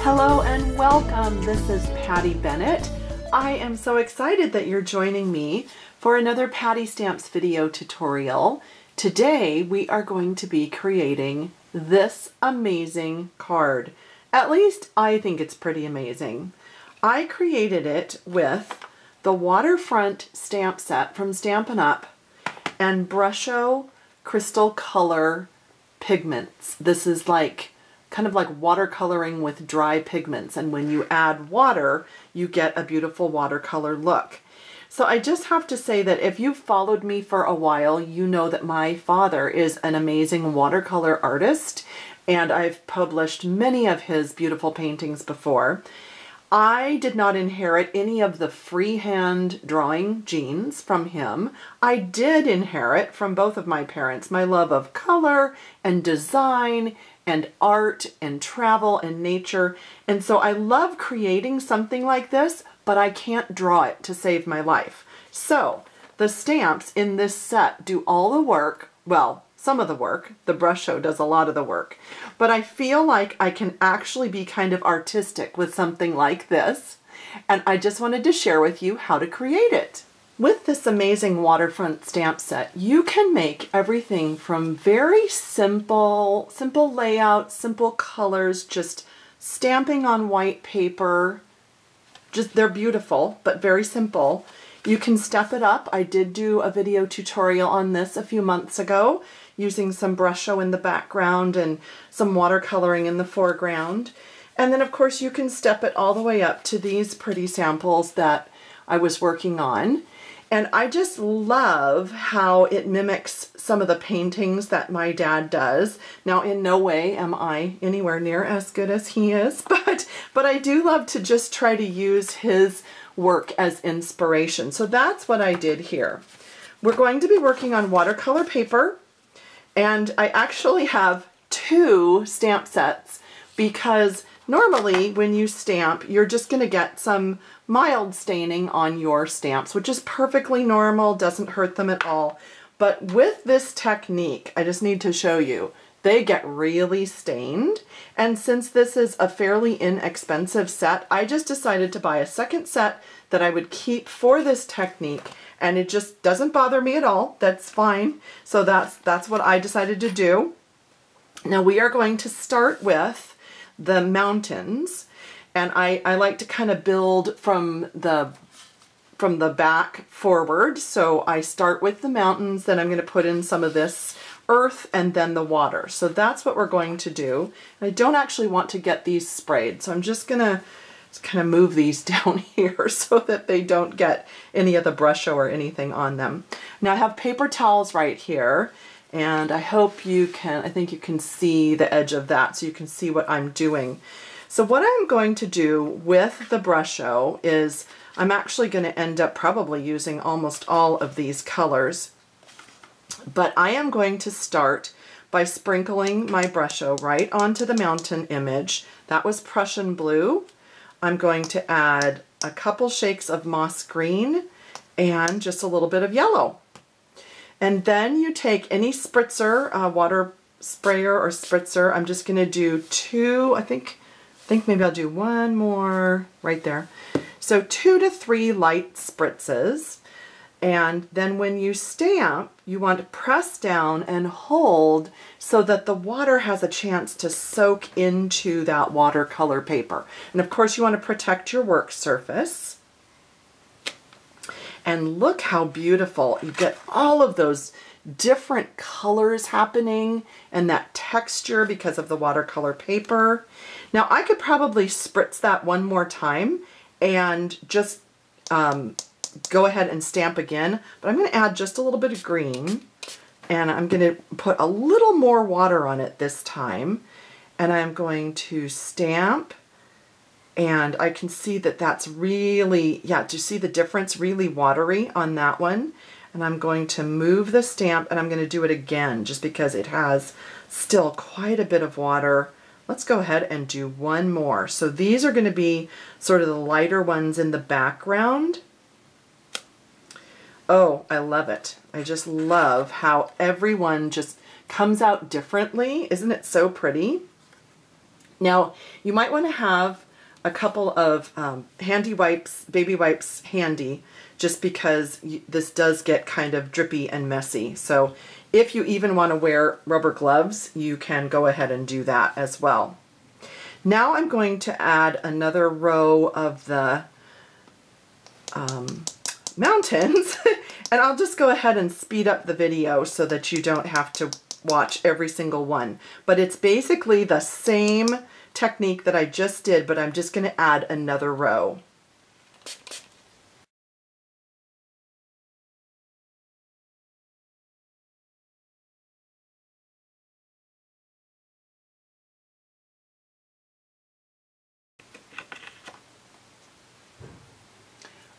Hello and welcome. This is Patty Bennett. I am so excited that you're joining me for another Patty Stamps video tutorial. Today we are going to be creating this amazing card. At least I think it's pretty amazing. I created it with the Waterfront stamp set from Stampin' Up and Brusho Crystal Colour pigments. This is kind of like watercoloring with dry pigments, and when you add water you get a beautiful watercolor look. So I just have to say that if you've followed me for a while, you know that my father is an amazing watercolor artist and I've published many of his beautiful paintings before. I did not inherit any of the freehand drawing genes from him. I did inherit from both of my parents my love of color and design and art and travel and nature. And so I love creating something like this, but I can't draw it to save my life. So the stamps in this set do all the work, well, some of the work. The Brusho does a lot of the work, but I feel like I can actually be kind of artistic with something like this, and I just wanted to share with you how to create it. With this amazing waterfront stamp set, you can make everything from very simple layouts, simple colors, just stamping on white paper. They're beautiful, but very simple. You can step it up. I did do a video tutorial on this a few months ago, using some Brusho in the background and some watercoloring in the foreground. And then of course you can step it all the way up to these pretty samples that I was working on. And I just love how it mimics some of the paintings that my dad does. Now, in no way am I anywhere near as good as he is, but I do love to just try to use his work as inspiration. So that's what I did here. We're going to be working on watercolor paper, and I actually have two stamp sets because normally when you stamp, you're just going to get some mild staining on your stamps, which is perfectly normal, doesn't hurt them at all. But with this technique, I just need to show you, they get really stained. And since this is a fairly inexpensive set, I just decided to buy a second set that I would keep for this technique, and it just doesn't bother me at all. That's fine. So that's what I decided to do. Now we are going to start with the mountains. And I like to kind of build from the back forward. So I start with the mountains, then I'm going to put in some of this earth and then the water. So that's what we're going to do. I don't actually want to get these sprayed, so I'm just going to kind of move these down here so that they don't get any of the Brusho or anything on them. Now I have paper towels right here, and I hope you can, I think you can see the edge of that so you can see what I'm doing. So what I'm going to do with the Brusho is I'm actually going to end up probably using almost all of these colors, but I am going to start by sprinkling my Brusho right onto the mountain image. That was Prussian blue. I'm going to add a couple shakes of moss green and just a little bit of yellow. And then you take any spritzer, water sprayer or spritzer. I'm just going to do two, I think maybe I'll do one more right there. So 2 to 3 light spritzes. And then when you stamp, you want to press down and hold so that the water has a chance to soak into that watercolor paper. And of course you want to protect your work surface. And look how beautiful. You get all of those different colors happening and that texture because of the watercolor paper. Now I could probably spritz that one more time and just go ahead and stamp again, but I'm going to add just a little bit of green, and I'm going to put a little more water on it this time, and I'm going to stamp, and I can see that that's really, yeah, do you see the difference? Really watery on that one. And I'm going to move the stamp, and I'm going to do it again just because it has still quite a bit of water. Let's go ahead and do one more. So these are going to be sort of the lighter ones in the background. Oh, I love it. I just love how everyone just comes out differently. Isn't it so pretty? Now, you might want to have a couple of handy wipes, baby wipes handy, just because this does get kind of drippy and messy. So if you even want to wear rubber gloves, you can go ahead and do that as well. Now I'm going to add another row of the mountains, and I'll just go ahead and speed up the video so that you don't have to watch every single one. But it's basically the same technique that I just did, but I'm just going to add another row.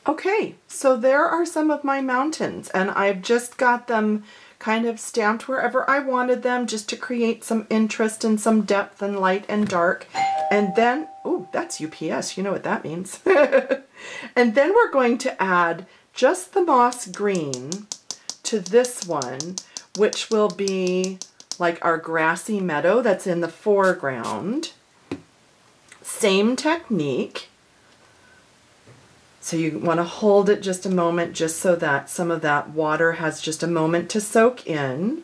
Okay, so there are some of my mountains, and I've just got them kind of stamped wherever I wanted them, just to create some interest and some depth and light and dark. And then, oh, that's UPS, you know what that means. And then we're going to add just the moss green to this one, which will be like our grassy meadow that's in the foreground. Same technique. So you want to hold it just a moment, just so that some of that water has just a moment to soak in.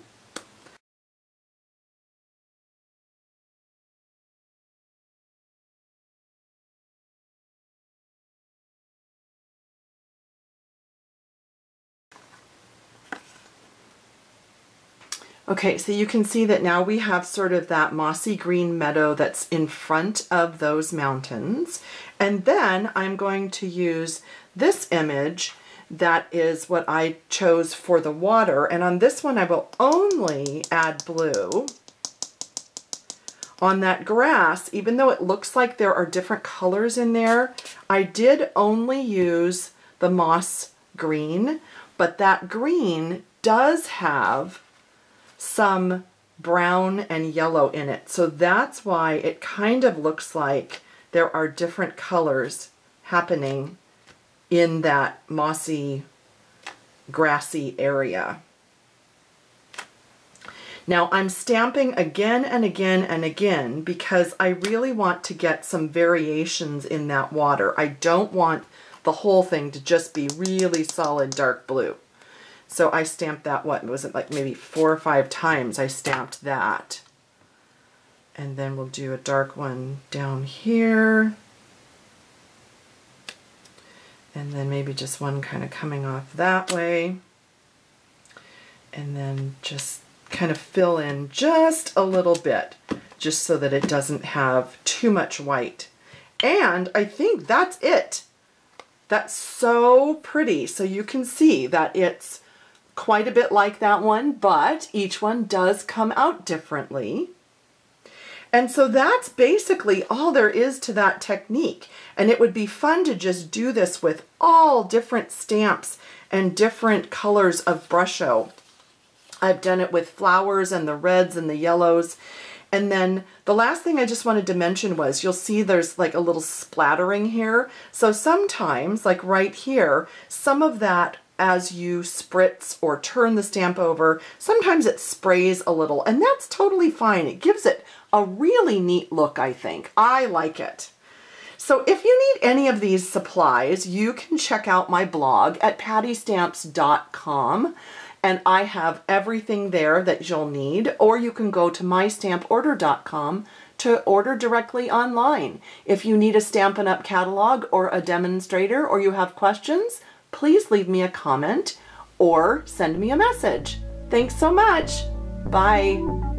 Okay, so you can see that now we have sort of that mossy green meadow that's in front of those mountains. And then I'm going to use this image that is what I chose for the water. And on this one, I will only add blue. On that grass, even though it looks like there are different colors in there, I did only use the moss green, but that green does have some brown and yellow in it. So that's why it kind of looks like there are different colors happening in that mossy, grassy area. Now I'm stamping again and again and again because I really want to get some variations in that water. I don't want the whole thing to just be really solid dark blue. So I stamped that, what was it, like maybe 4 or 5 times I stamped that. And then we'll do a dark one down here. And then maybe just one kind of coming off that way. And then just kind of fill in just a little bit, just so that it doesn't have too much white. And I think that's it. That's so pretty. So you can see that it's quite a bit like that one, but each one does come out differently. And so that's basically all there is to that technique. And it would be fun to just do this with all different stamps and different colors of Brusho. I've done it with flowers and the reds and the yellows. And then the last thing I just wanted to mention was, you'll see there's like a little splattering here. So sometimes, like right here, some of that, as you spritz or turn the stamp over, sometimes it sprays a little, and that's totally fine. It gives it a really neat look, I think. I like it. So if you need any of these supplies, you can check out my blog at pattystamps.com, and I have everything there that you'll need, or you can go to mystamporder.com to order directly online. If you need a Stampin' Up! Catalog or a demonstrator, or you have questions, please leave me a comment or send me a message. Thanks so much. Bye.